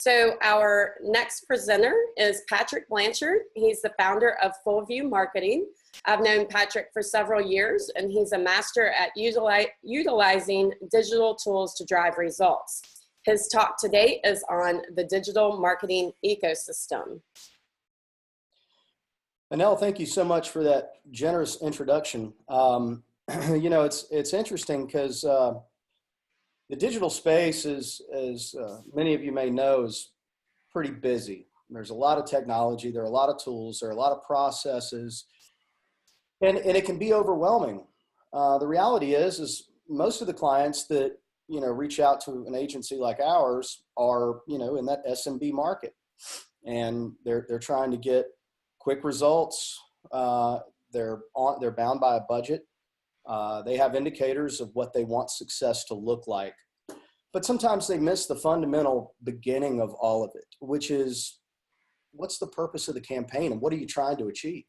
So our next presenter is Patrick Blanchard. He's the founder of Full View Marketing. I've known Patrick for several years, and he's a master at utilizing digital tools to drive results. His talk today is on the digital marketing ecosystem. Annelle, thank you so much for that generous introduction. You know, it's interesting because the digital space is, as many of you may know, is pretty busy. There's a lot of technology, there are a lot of tools, there are a lot of processes, and it can be overwhelming. The reality is most of the clients that, you know, reach out to an agency like ours are, you know, in that SMB market, and they're trying to get quick results. They're bound by a budget. They have indicators of what they want success to look like, but sometimes they miss the fundamental beginning of all of it, which is, what's the purpose of the campaign and what are you trying to achieve?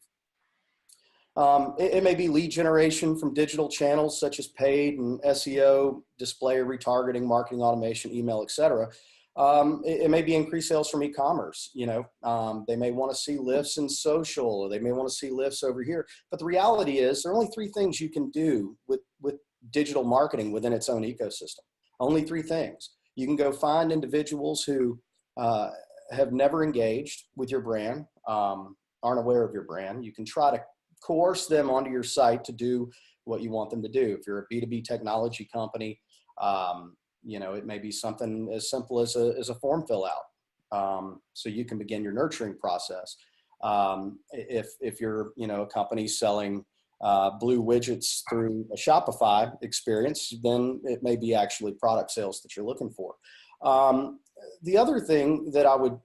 It may be lead generation from digital channels such as paid and SEO, display, retargeting, marketing automation, email, etc. It may be increased sales from e-commerce. You know, they may want to see lifts in social, or they may want to see lifts over here. But the reality is there are only three things you can do with digital marketing within its own ecosystem. Only three things. You can go find individuals who have never engaged with your brand, aren't aware of your brand. You can try to coerce them onto your site to do what you want them to do. If you're a B2B technology company, you know, it may be something as simple as a form fill out. So you can begin your nurturing process. If you're, you know, a company selling blue widgets through a Shopify experience, then it may be actually product sales that you're looking for. The other thing that I would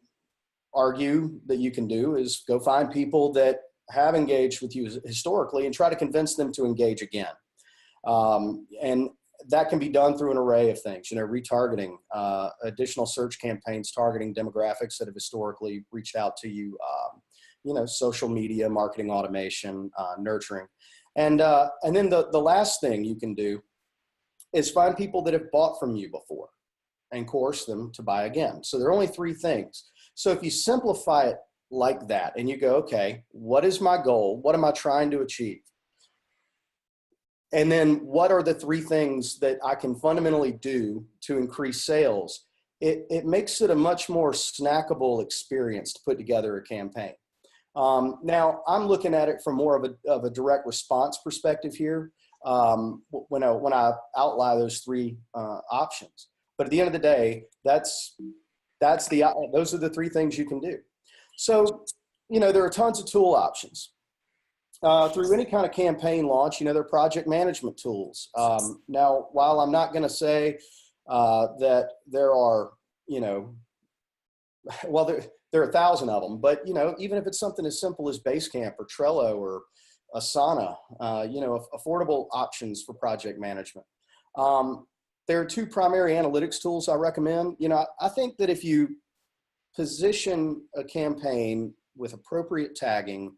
argue that you can do is go find people that have engaged with you historically and try to convince them to engage again. And that can be done through an array of things, you know, retargeting, additional search campaigns targeting demographics that have historically reached out to you, you know, social media, marketing automation, nurturing. And then the last thing you can do is find people that have bought from you before and coerce them to buy again. So there are only three things. So if you simplify it like that and you go, okay, what is my goal? What am I trying to achieve? And then what are the three things that I can fundamentally do to increase sales? It makes it a much more snackable experience to put together a campaign. Now, I'm looking at it from more of a direct response perspective here when I outline those three options. But at the end of the day, those are the three things you can do. So, you know, there are tons of tool options. Through any kind of campaign launch, you know, there are project management tools. Now, while I'm not going to say that there are, you know, well, there are 1,000 of them, but, you know, even if it's something as simple as Basecamp or Trello or Asana, you know, affordable options for project management. There are two primary analytics tools I recommend. You know, I think that if you position a campaign with appropriate tagging,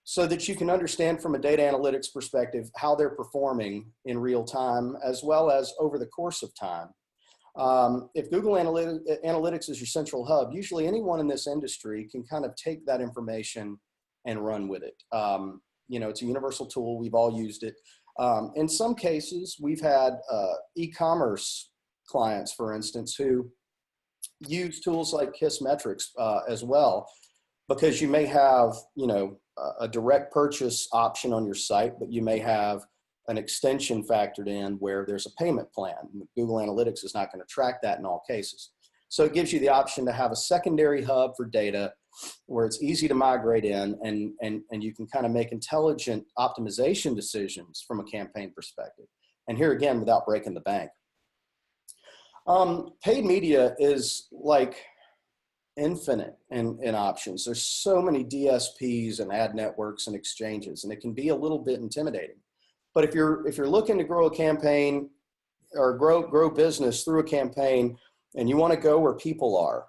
so that you can understand from a data analytics perspective how they're performing in real time as well as over the course of time. If Google Analytics is your central hub, usually anyone in this industry can kind of take that information and run with it. You know, it's a universal tool. We've all used it. In some cases, we've had e-commerce clients, for instance, who use tools like Kissmetrics as well, because you may have, you know, a direct purchase option on your site, but you may have an extension factored in where there's a payment plan. Google Analytics is not going to track that in all cases. So it gives you the option to have a secondary hub for data where it's easy to migrate in and you can kind of make intelligent optimization decisions from a campaign perspective. And here again, without breaking the bank. Paid media is like infinite in options. There's so many DSPs and ad networks and exchanges, and it can be a little bit intimidating. But if you're looking to grow a campaign or grow business through a campaign, and you want to go where people are,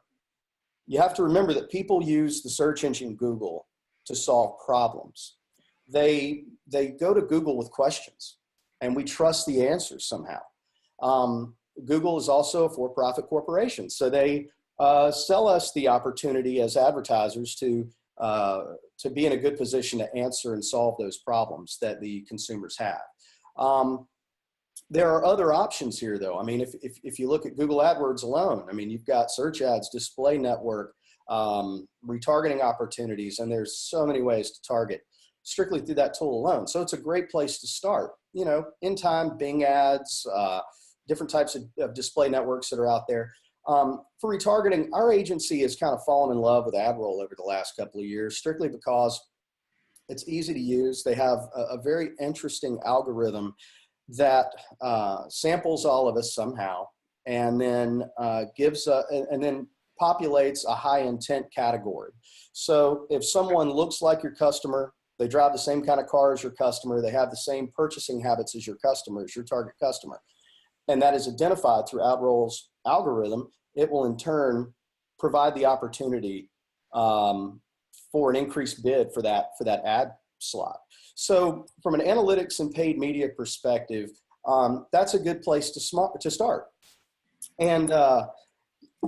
you have to remember that people use the search engine Google to solve problems. They go to Google with questions, and we trust the answers somehow. Google is also a for-profit corporation, so they sell us the opportunity as advertisers to be in a good position to answer and solve those problems that the consumers have. There are other options here, though. I mean, if you look at Google AdWords alone, I mean, you've got search ads, display network, retargeting opportunities, and there's so many ways to target strictly through that tool alone. So it's a great place to start. You know, in time, Bing ads, different types of display networks that are out there. For retargeting, our agency has kind of fallen in love with AdRoll over the last couple of years, strictly because it's easy to use. They have a very interesting algorithm that samples all of us somehow, and then and then populates a high intent category. So if someone looks like your customer, they drive the same kind of car as your customer, they have the same purchasing habits as your customer, as your target customer, and that is identified through AdRoll's algorithm, it will in turn provide the opportunity for an increased bid for that ad slot. So from an analytics and paid media perspective, that's a good place to start. And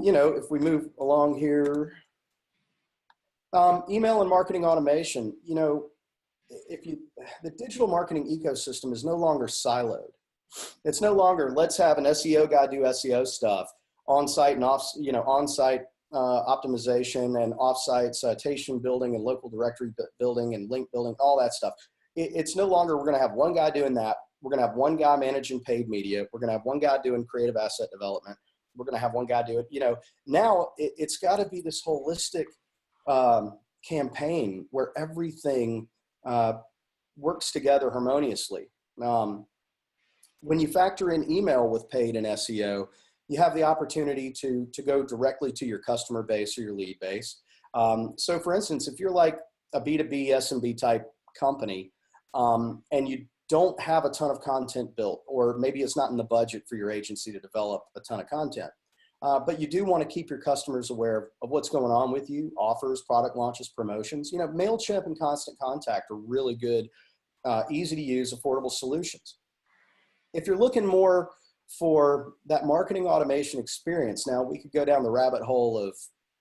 you know, if we move along here, email and marketing automation, you know, the digital marketing ecosystem is no longer siloed. It's no longer, let's have an SEO guy do SEO stuff, on-site and off, you know, on-site optimization and off-site citation building and local directory building and link building, all that stuff. It's no longer, we're going to have one guy doing that. We're going to have one guy managing paid media. We're going to have one guy doing creative asset development. We're going to have one guy do it. You know, now it's got to be this holistic campaign where everything works together harmoniously. When you factor in email with paid and SEO, you have the opportunity to go directly to your customer base or your lead base. So for instance, if you're like a B2B SMB type company and you don't have a ton of content built, or maybe it's not in the budget for your agency to develop a ton of content, but you do want to keep your customers aware of what's going on with you, offers, product launches, promotions. You know, MailChimp and Constant Contact are really good, easy to use, affordable solutions. If you're looking more for that marketing automation experience, now we could go down the rabbit hole of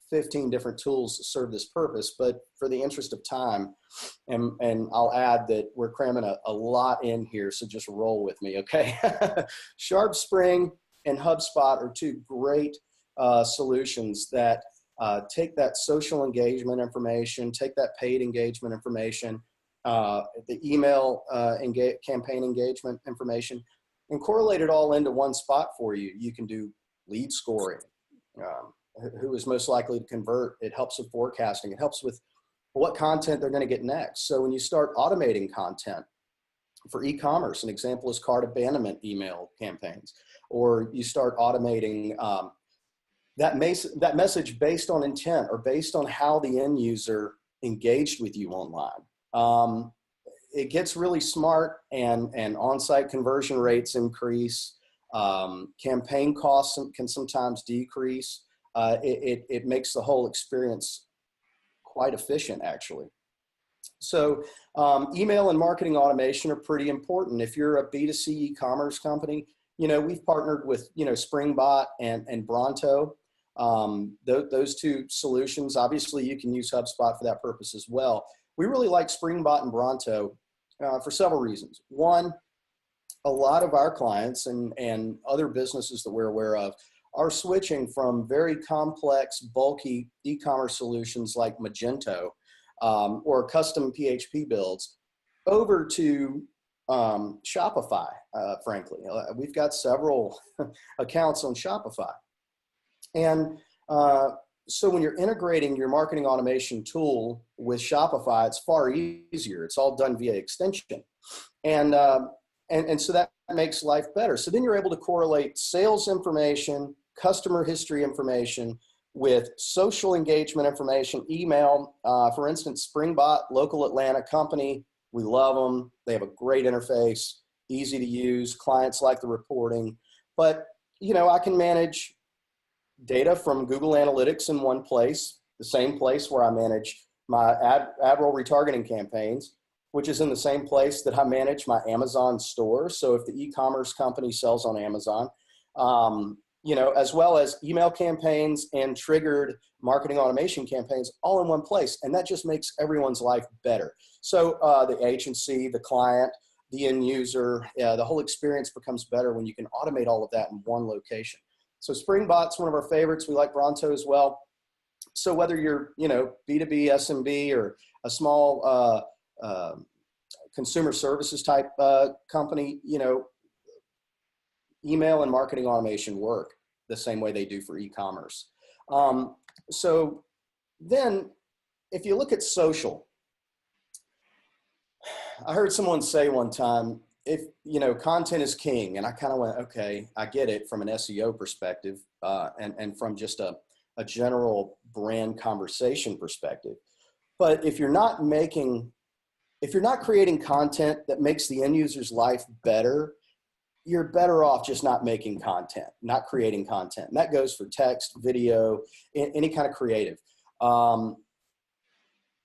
15 different tools to serve this purpose, but for the interest of time, and I'll add that we're cramming a lot in here, so just roll with me, okay? SharpSpring and HubSpot are two great solutions that take that social engagement information, take that paid engagement information, the email campaign engagement information, and correlate it all into one spot for you. You can do lead scoring, who is most likely to convert. It helps with forecasting. It helps with what content they're going to get next. So when you start automating content for e-commerce, an example is cart abandonment email campaigns, or you start automating that message based on intent or based on how the end user engaged with you online. It gets really smart, and on-site conversion rates increase. Campaign costs can sometimes decrease. It makes the whole experience quite efficient, actually. So email and marketing automation are pretty important. If you're a B2C e-commerce company, you know, we've partnered with, you know, Springbot and Bronto. Those two solutions, obviously you can use HubSpot for that purpose as well. We really like Springbot and Bronto for several reasons. One, a lot of our clients and other businesses that we're aware of are switching from very complex, bulky e-commerce solutions like Magento or custom PHP builds over to Shopify, frankly. We've got several accounts on Shopify. And so when you're integrating your marketing automation tool with Shopify, it's far easier. It's all done via extension. And so that makes life better. So then you're able to correlate sales information, customer history information with social engagement information, email. For instance, Springbot, local Atlanta company. We love them. They have a great interface, easy to use. Clients like the reporting. But, you know, I can manage data from Google Analytics in one place, the same place where I manage my AdRoll retargeting campaigns, which is in the same place that I manage my Amazon store. So if the e-commerce company sells on Amazon, you know, as well as email campaigns and triggered marketing automation campaigns all in one place. And that just makes everyone's life better. So the agency, the client, the end user, the whole experience becomes better when you can automate all of that in one location. So Springbot's one of our favorites. We like Bronto as well. So whether you're, you know, B2B, SMB, or a small consumer services type company, you know, email and marketing automation work the same way they do for e-commerce. So then if you look at social, I heard someone say one time, if, you know, content is king, and I kind of went, okay, I get it from an SEO perspective and from just a general brand conversation perspective. But if you're not creating content that makes the end user's life better, you're better off just not making content, not creating content. And that goes for text, video, any kind of creative.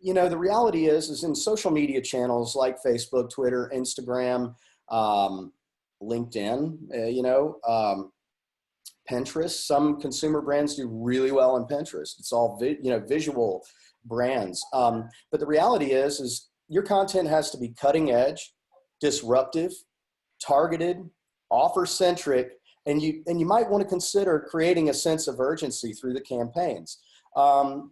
You know, the reality is in social media channels like Facebook, Twitter, Instagram, LinkedIn, you know, Pinterest. Some consumer brands do really well on Pinterest. It's all you know, visual brands. But the reality is your content has to be cutting edge, disruptive, targeted, offer centric, and you might want to consider creating a sense of urgency through the campaigns.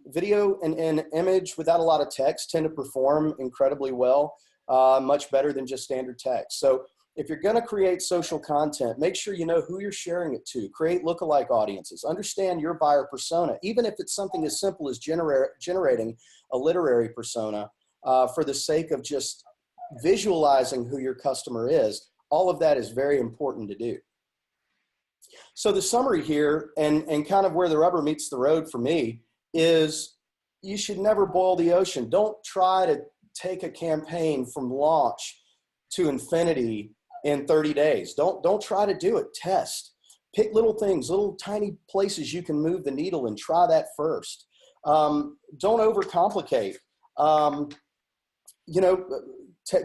Video and image without a lot of text tend to perform incredibly well, much better than just standard text. So if you're going to create social content, make sure you know who you're sharing it to. Create lookalike audiences. Understand your buyer persona, even if it's something as simple as generating a literary persona for the sake of just visualizing who your customer is. All of that is very important to do. So the summary here, and kind of where the rubber meets the road for me, is you should never boil the ocean. Don't try to take a campaign from launch to infinity in 30 days. Don't try to do it. Test. Pick little things, little tiny places you can move the needle, and try that first. Don't overcomplicate. You know,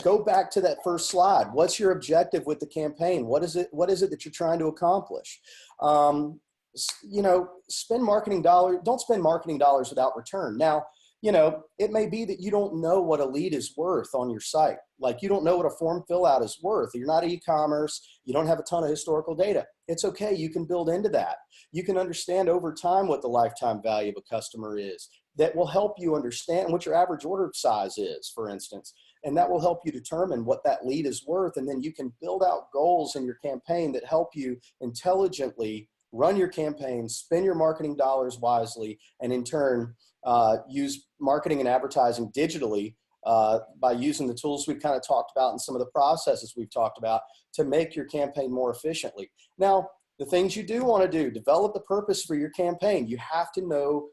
go back to that first slide. What's your objective with the campaign? What is it that you're trying to accomplish? You know, spend marketing dollars. Don't spend marketing dollars without return. Now, you know, it may be that you don't know what a lead is worth on your site. Like, you don't know what a form fill out is worth. You're not e-commerce. You don't have a ton of historical data. It's okay. You can build into that. You can understand over time what the lifetime value of a customer is. That will help you understand what your average order size is, for instance. And that will help you determine what that lead is worth. And then you can build out goals in your campaign that help you intelligently run your campaign, spend your marketing dollars wisely, and in turn, use marketing and advertising digitally by using the tools we've kind of talked about and some of the processes we've talked about to make your campaign more efficiently. Now, the things you do want to do, develop the purpose for your campaign. You have to know,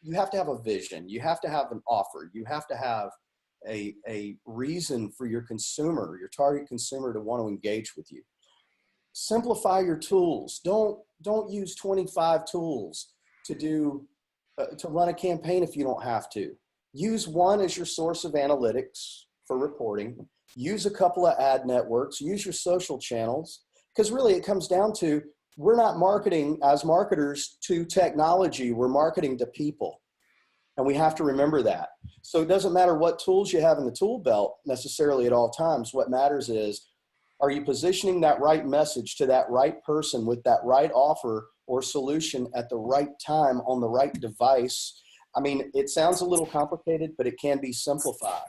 you have to have a vision. You have to have an offer. You have to have a reason for your consumer, your target consumer, to want to engage with you. Simplify your tools. Don't use 25 tools to run a campaign if you don't have to. Use one as your source of analytics for reporting. Use a couple of ad networks. Use your social channels, because really it comes down to, we're not marketing as marketers to technology. We're marketing to people. And we have to remember that. So it doesn't matter what tools you have in the tool belt necessarily at all times. What matters is, are you positioning that right message to that right person with that right offer or solution at the right time on the right device? I mean, it sounds a little complicated, but it can be simplified.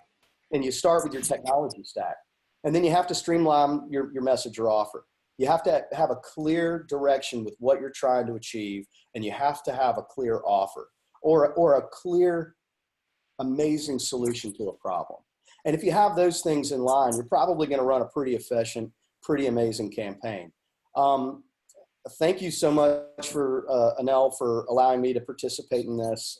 And you start with your technology stack. And then you have to streamline your message or offer. You have to have a clear direction with what you're trying to achieve, and you have to have a clear offer or a clear, amazing solution to a problem. And if you have those things in line, you're probably going to run a pretty efficient, pretty amazing campaign. Thank you so much for Anel, for allowing me to participate in this.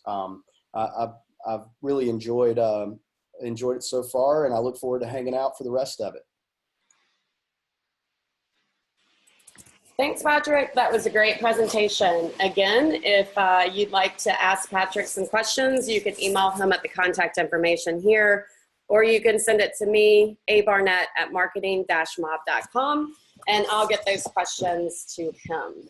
I've really enjoyed it so far, and I look forward to hanging out for the rest of it. Thanks, Patrick. That was a great presentation. Again, if you'd like to ask Patrick some questions, you can email him at the contact information here, or you can send it to me, abarnett@marketing-mob.com, and I'll get those questions to him.